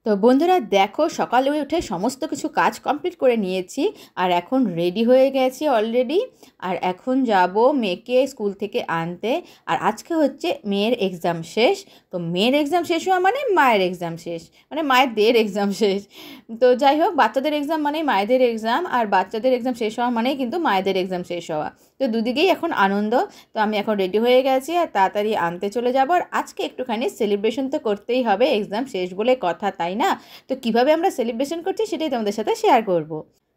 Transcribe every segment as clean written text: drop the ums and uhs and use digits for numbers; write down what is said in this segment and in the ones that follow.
তো বন্ধুরা দেখো, সকালে উঠে সমস্ত কিছু কাজ কমপ্লিট করে নিয়েছি আর এখন রেডি হয়ে গেছি অলরেডি। আর এখন যাব মেয়েকে স্কুল থেকে আনতে। আর আজকে হচ্ছে মেয়ের এক্সাম শেষ। তো মেয়ের এক্সাম শেষ হওয়া মানে মায়ের এক্সাম শেষ, মানে মায়েদের এক্সাম শেষ। তো যাই হোক, বাচ্চাদের এক্সাম মানেই মায়েদের এক্সাম, আর বাচ্চাদের এক্সাম শেষ হওয়া মানেই কিন্তু মায়েদের এক্সাম শেষ হওয়া। তো দুদিকেই এখন আনন্দ। তো আমি এখন রেডি হয়ে গেছি আর তাড়াতাড়ি আনতে চলে যাব। আর আজকে একটুখানি সেলিব্রেশন তো করতেই হবে, এক্সাম শেষ বলে কথা, তাই না? তো কিভাবে আমরা সেলিব্রেশন করছি সেটাই তোমাদের সাথে শেয়ার করব।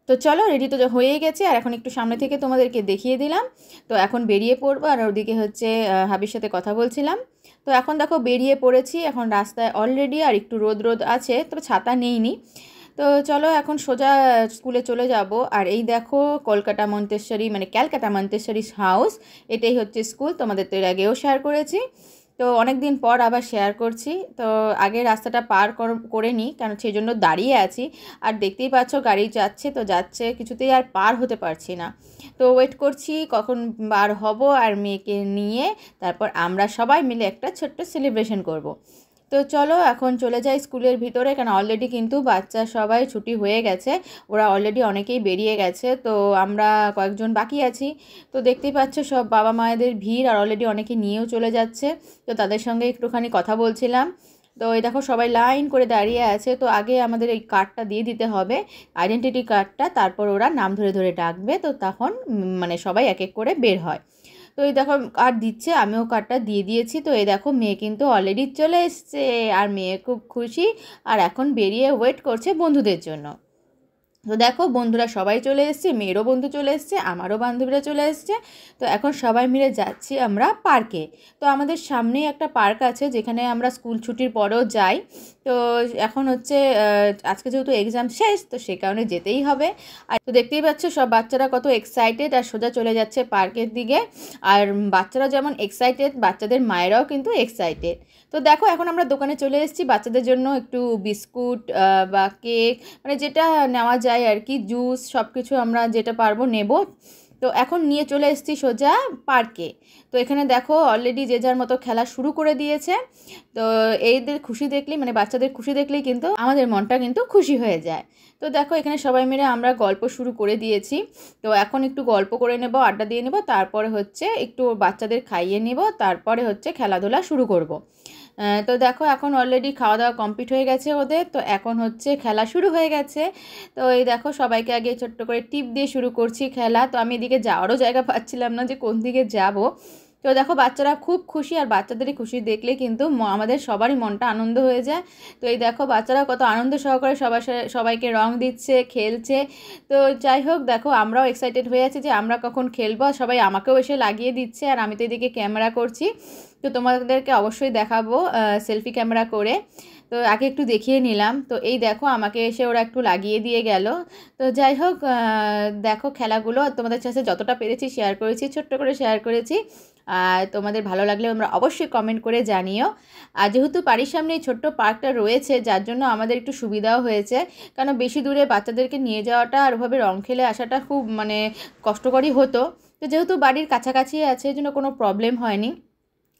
তো চলো, রেডি তো হয়েই গেছে আর এখন একটু সামনে থেকে তোমাদেরকে দেখিয়ে দিলাম। তো এখন বেরিয়ে পড়বো। আর ওদিকে হচ্ছে হাবির সাথে কথা বলছিলাম। তো এখন দেখো বেরিয়ে পড়েছি, এখন রাস্তায় অলরেডি আর একটু রোদ রোদ আছে, তবে ছাতা নেইনি। তো চলো এখন সোজা স্কুলে চলে যাব। আর এই দেখো কলকাতা মন্তেশ্বরী, মানে ক্যালকাটা মন্তেশ্বরী হাউস, এটাই হচ্ছে স্কুল। তোমাদের তো এর আগেও শেয়ার করেছি, তো অনেক দিন পর আবার শেয়ার করছি। তো আগে রাস্তাটা পার করে নিই, কারণ সেই জন্য দাঁড়িয়ে আছি। আর দেখতেই পাচ্ছ গাড়ি যাচ্ছে তো যাচ্ছে, কিছুতেই আর পার হতে পারছি না। তো ওয়েট করছি কখন বার হব আর মেয়েকে নিয়ে তারপর আমরা সবাই মিলে একটা ছোট্ট সেলিব্রেশন করব। তো চলো এখন চলে যাই স্কুলের ভিতরে, কারণ অলরেডি কিন্তু বাচ্চা সবাই ছুটি হয়ে গেছে, ওরা অলরেডি অনেকেই বেরিয়ে গেছে। তো আমরা কয়েকজন বাকি আছি। তো দেখতেই পাচ্ছ সব বাবা মায়েদের ভিড়, আর অলরেডি অনেকে নিয়েও চলে যাচ্ছে। তো তাদের সঙ্গে একটুখানি কথা বলছিলাম। তো এই দেখো সবাই লাইন করে দাঁড়িয়ে আছে। তো আগে আমাদের এই কার্ডটা দিয়ে দিতে হবে, আইডেন্টিটি কার্ডটা, তারপর ওরা নাম ধরে ধরে ডাকবে। তো তখন মানে সবাই এক এক করে বের হয়। তো এই দেখো কার্ড দিচ্ছে, আমিও কার্ডটা দিয়ে দিয়েছি। তো এই দেখো মেয়ে কিন্তু অলরেডি চলে এসছে, আর মেয়ে খুব খুশি। আর এখন বেরিয়ে ওয়েট করছে বন্ধুদের জন্য। তো দেখো বন্ধুরা সবাই চলে এসছে, মেয়েরও বন্ধু চলে এসছে, আমারও বান্ধবীরা চলে এসছে। তো এখন সবাই মিলে যাচ্ছি আমরা পার্কে। তো আমাদের সামনেই একটা পার্ক আছে যেখানে আমরা স্কুল ছুটির পরেও যাই। তো এখন হচ্ছে আজকে যেহেতু এক্সাম শেষ, তো সে কারণে যেতেই হবে। আর তো দেখতেই পাচ্ছ সব বাচ্চারা কত এক্সাইটেড, আর সোজা চলে যাচ্ছে পার্কের দিকে। আর বাচ্চারা যেমন এক্সাইটেড, বাচ্চাদের মায়েরাও কিন্তু এক্সাইটেড। তো দেখো এখন আমরা দোকানে চলে এসেছি বাচ্চাদের জন্য একটু বিস্কুট বা কেক, মানে যেটা নেওয়া যায় আর কি, জুস, সব কিছু আমরা যেটা পারবো নেব। তো এখন নিয়ে চলে এসেছি সোজা পার্কে। তো এখানে দেখো অলরেডি যে যার মতো খেলা শুরু করে দিয়েছে। তো এইদের খুশি দেখলেই, মানে বাচ্চাদের খুশি দেখলেই কিন্তু আমাদের মনটা কিন্তু খুশি হয়ে যায়। তো দেখো এখানে সবাই মিলে আমরা গল্প শুরু করে দিয়েছি। তো এখন একটু গল্প করে নেব, আড্ডা দিয়ে নেব, তারপরে হচ্ছে একটু বাচ্চাদের খাইয়ে নেব, তারপরে হচ্ছে খেলাধুলা শুরু করব। তো দেখো এখন অলরেডি খাওয়া দাওয়া কমপ্লিট হয়ে গেছে ওদের, তো এখন হচ্ছে খেলা শুরু হয়ে গেছে। তো এই দেখো সবাইকে আগে ছোট্ট করে টিপ দিয়ে শুরু করছি খেলা। তো আমি এদিকে যাওয়ারও জায়গা পাচ্ছিলাম না যে কোন দিকে যাব। তো দেখো বাচ্চারা খুব খুশি, আর বাচ্চাদেরই খুশি দেখলে কিন্তু আমাদের সবারই মনটা আনন্দ হয়ে যায়। তো এই দেখো বাচ্চারা কত আনন্দ সহকারে সবাইকে রং দিচ্ছে, খেলছে। তো যাই হোক দেখো আমরাও এক্সাইটেড হয়ে আছি যে আমরা কখন খেলবো, সবাই আমাকেও এসে লাগিয়ে দিচ্ছে, আর আমি তো এদিকে ক্যামেরা করছি। তো তোমাদেরকে অবশ্যই দেখাবো সেলফি ক্যামেরা করে। তো আগে একটু দেখিয়ে নিলাম। তো এই দেখো আমাকে এসে ওরা একটু লাগিয়ে দিয়ে গেল। তো যাই হোক দেখো খেলাগুলো তোমাদের সাথে যতটা পেরেছি শেয়ার করেছি, ছোট্ট করে শেয়ার করেছি। আর তোমাদের ভালো লাগলে আমরা অবশ্যই কমেন্ট করে জানিও। আর যেহেতু বাড়ির সামনে এই ছোট্ট পার্কটা রয়েছে, যার জন্য আমাদের একটু সুবিধাও হয়েছে, কারণ বেশি দূরে বাচ্চাদেরকে নিয়ে যাওয়াটা আর ওভাবে রং খেলে আসাটা খুব মানে কষ্টকরই হতো। তো যেহেতু বাড়ির কাছাকাছি আছে, এই জন্য কোনো প্রবলেম হয়নি।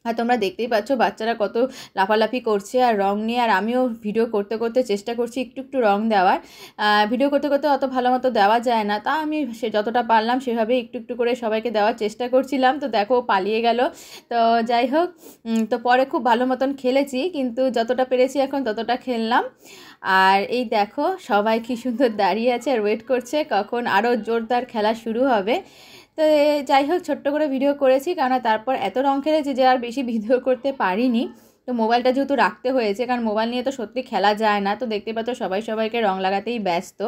আর তোমরা দেখতেই পাচ্ছ বাচ্চারা কত লাফালাফি করছে আর রং নিয়ে, আর আমিও ভিডিও করতে করতে চেষ্টা করছি একটু একটু রং দেওয়ার। ভিডিও করতে করতে অত ভালো মতো দেওয়া যায় না, তা আমি সে যতটা পারলাম সেভাবে একটু একটু করে সবাইকে দেওয়ার চেষ্টা করছিলাম। তো দেখো পালিয়ে গেল। তো যাই হোক তো পরে খুব ভালো মতন খেলেছি, কিন্তু যতটা পেরেছি এখন ততটা খেললাম। আর এই দেখো সবাই কী সুন্দর দাঁড়িয়ে আছে আর ওয়েট করছে কখন আরও জোরদার খেলা শুরু হবে। তো যাই হোক ছোট্ট করে ভিডিও করেছি, কারণ তারপর এত রং খেলেছি যে আর বেশি ভিডিও করতে পারিনি। তো মোবাইলটা যেহেতু রাখতে হয়েছে, কারণ মোবাইল নিয়ে তো সত্যি খেলা যায় না। তো দেখতে পাচ্ছ সবাই সবাইকে রং লাগাতেই ব্যস্ত।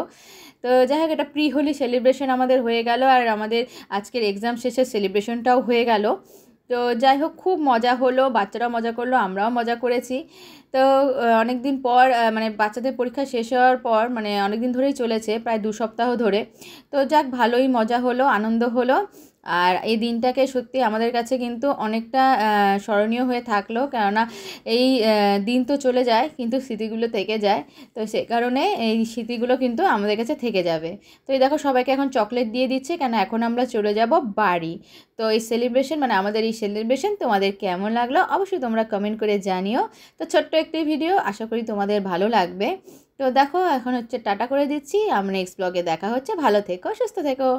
তো যাই হোক এটা প্রি হোলি সেলিব্রেশন আমাদের হয়ে গেল, আর আমাদের আজকের এক্সাম শেষে সেলিব্রেশনটাও হয়ে গেল। তো যাই হোক খুব মজা হলো, বাচ্চারাও মজা করলো, আমরাও মজা করেছি। তো অনেক দিন পর মানে বাচ্চাদের পরীক্ষা শেষ হওয়ার পর, মানে অনেক দিন ধরেই চলেছে, প্রায় 2 সপ্তাহ ধরে। তো যাক ভালোই মজা হলো, আনন্দ হলো। আর এই দিনটাকে সত্যি আমাদের কাছে কিন্তু অনেকটা স্মরণীয় হয়ে থাকলো, কেননা এই দিন তো চলে যায় কিন্তু স্মৃতিগুলো থেকে যায়। তো সে কারণে এই স্মৃতিগুলো কিন্তু আমাদের কাছে থেকে যাবে। তো এই দেখো সবাইকে এখন চকলেট দিয়ে দিচ্ছে, কেন এখন আমরা চলে যাব বাড়ি। তো এই সেলিব্রেশন মানে আমাদের এই সেলিব্রেশন তোমাদের কেমন লাগলো অবশ্যই তোমরা কমেন্ট করে জানিও। তো ছোট্ট একটি ভিডিও, আশা করি তোমাদের ভালো লাগবে। তো দেখো এখন হচ্ছে টাটা করে দিচ্ছি, আমরা নেক্সট ব্লগে দেখা হচ্ছে। ভালো থেকো, সুস্থ থেকো।